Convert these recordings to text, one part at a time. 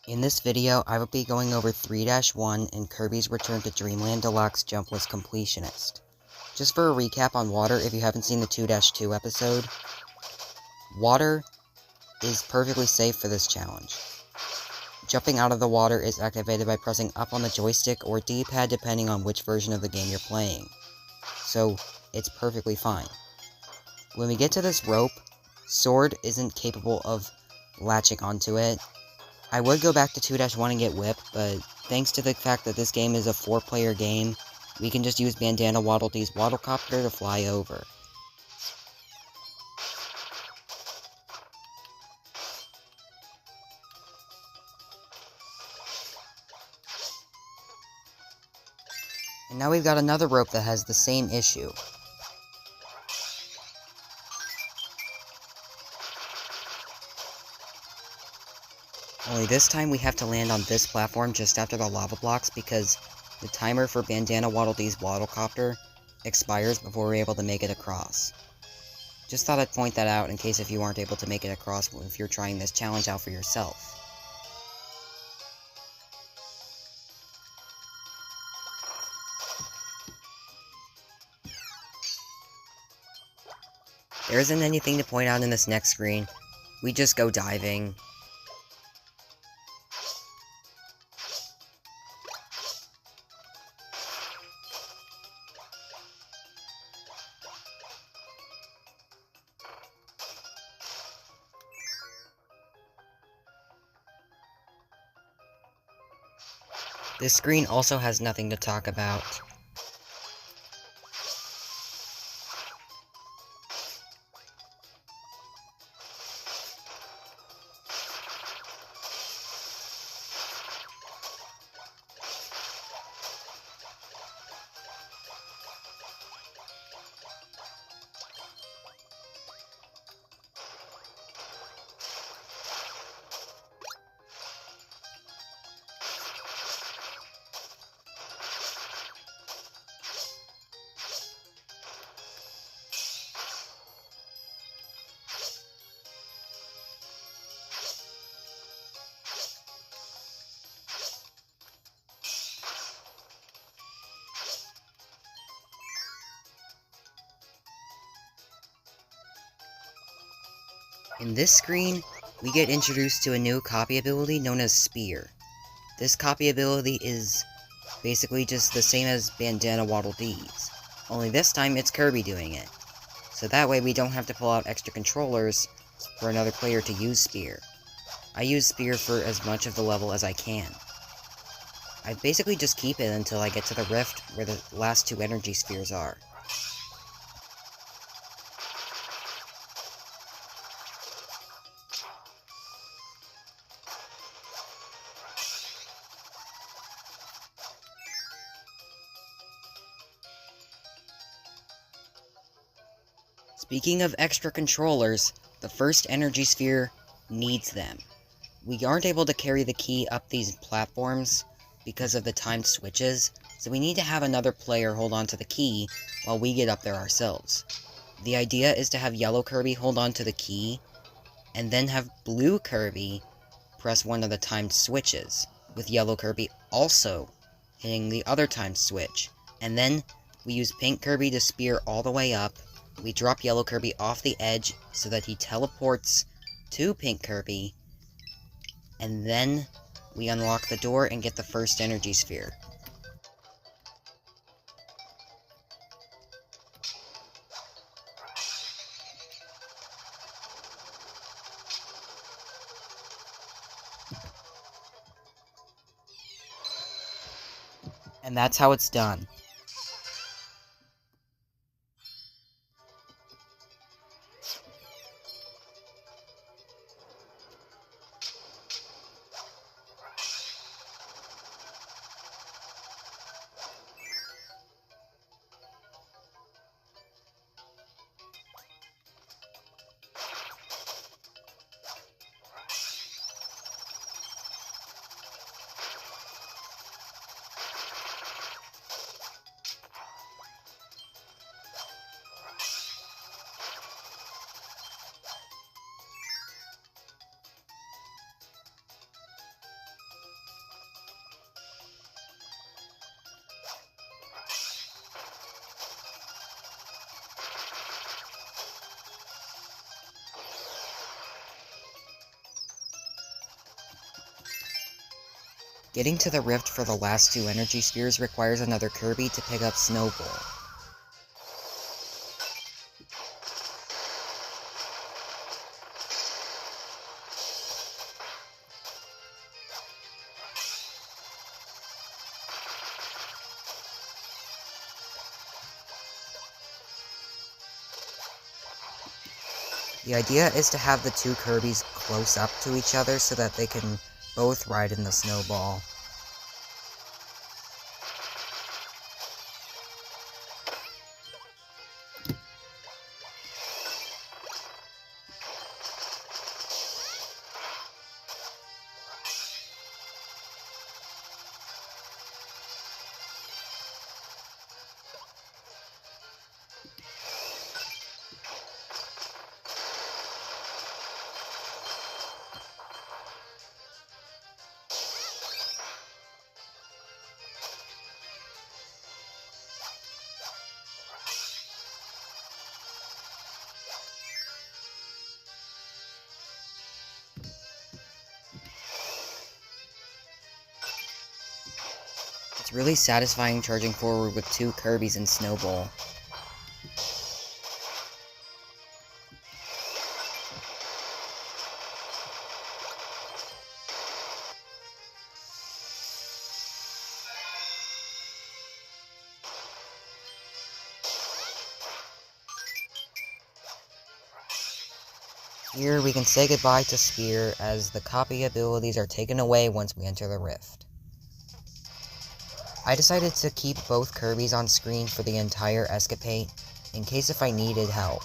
In this video, I will be going over 3-1 and Kirby's Return to Dreamland Deluxe Jumpless Completionist. Just for a recap on water, if you haven't seen the 2-2 episode, water is perfectly safe for this challenge. Jumping out of the water is activated by pressing up on the joystick or D-pad depending on which version of the game you're playing, so it's perfectly fine. When we get to this rope, Sword isn't capable of latching onto it. I would go back to 2-1 and get Whip, but thanks to the fact that this game is a 4-player game, we can just use Bandana Waddle Dee's Waddlecopter to fly over. And now we've got another rope that has the same issue. Only this time we have to land on this platform just after the lava blocks because the timer for Bandana Waddle Dee's Waddlecopter expires before we're able to make it across. Just thought I'd point that out in case if you aren't able to make it across if you're trying this challenge out for yourself. There isn't anything to point out in this next screen. We just go diving. This screen also has nothing to talk about. In this screen, we get introduced to a new copy ability known as Spear. This copy ability is basically just the same as Bandana Waddle Dee's, only this time it's Kirby doing it. So that way we don't have to pull out extra controllers for another player to use Spear. I use Spear for as much of the level as I can. I basically just keep it until I get to the rift where the last 2 energy spheres are. Speaking of extra controllers, the first energy sphere needs them. We aren't able to carry the key up these platforms because of the timed switches, so we need to have another player hold on to the key while we get up there ourselves. The idea is to have Yellow Kirby hold on to the key, and then have Blue Kirby press one of the timed switches, with Yellow Kirby also hitting the other timed switch, and then we use Pink Kirby to spear all the way up. We drop Yellow Kirby off the edge so that he teleports to Pink Kirby, and then we unlock the door and get the first energy sphere. And that's how it's done. Getting to the rift for the last 2 energy spheres requires another Kirby to pick up Snowball. The idea is to have the 2 Kirbys close up to each other so that they can both ride in the snowball. It's really satisfying charging forward with 2 Kirbys and Snowball. Here we can say goodbye to Spear, as the copy abilities are taken away once we enter the rift. I decided to keep both Kirbys on screen for the entire escapade, in case if I needed help.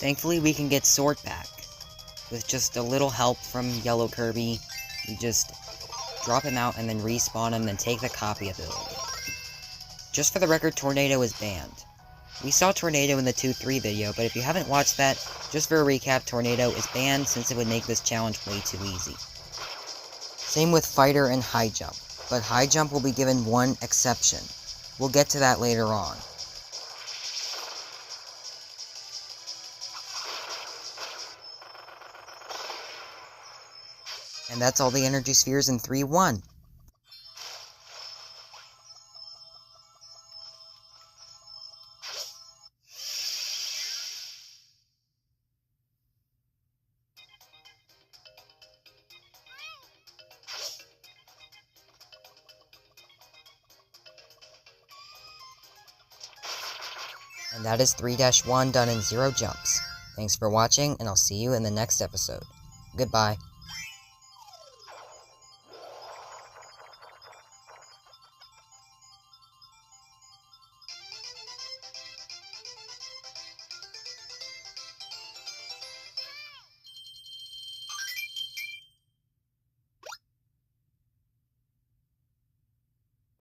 Thankfully, we can get Sword back. With just a little help from Yellow Kirby, we just drop him out and then respawn him and take the copy ability. Just for the record, Tornado is banned. We saw Tornado in the 2-3 video, but if you haven't watched that, just for a recap, Tornado is banned since it would make this challenge way too easy. Same with Fighter and High Jump, but High Jump will be given one exception. We'll get to that later on. And that's all the energy spheres in 3-1. And that is 3-1 done in 0 jumps. Thanks for watching, and I'll see you in the next episode. Goodbye.